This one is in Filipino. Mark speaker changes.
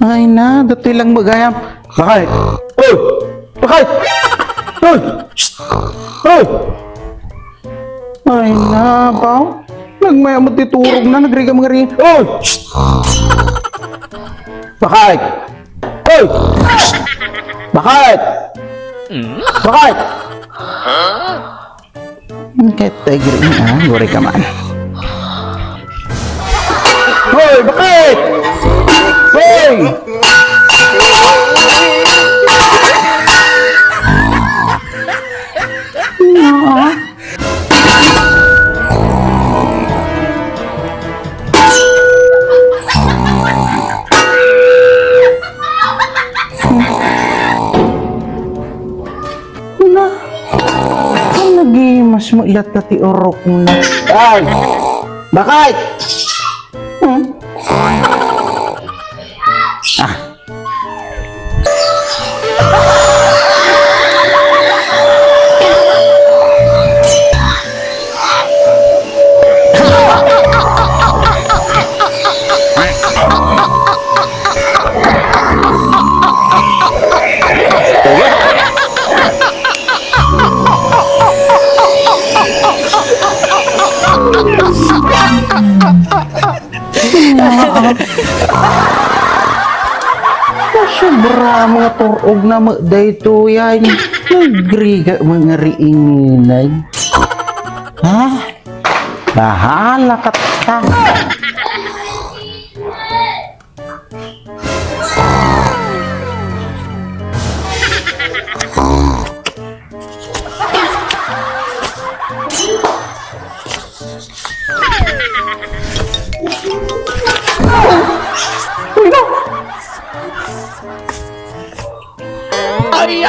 Speaker 1: Ay na, datoy lang magayam. Bakit? Oy! Bakit? Oy! Shh! Oy! Ay na, baw. Nagmayamot titurog na, nagriga mga rin. Oy! Shh! Bakit? Oy! Shh! Bakit? Bakit? Kahit tiger ini goreng ka man. Hoy, bakit? Hoy! Mas mo ilat na ti orok na. Ay! Bakit? Ah! Sobra mga turog na magday to yan. Nagriga mga riinginay. Ha? Bahala ka ta. Ay,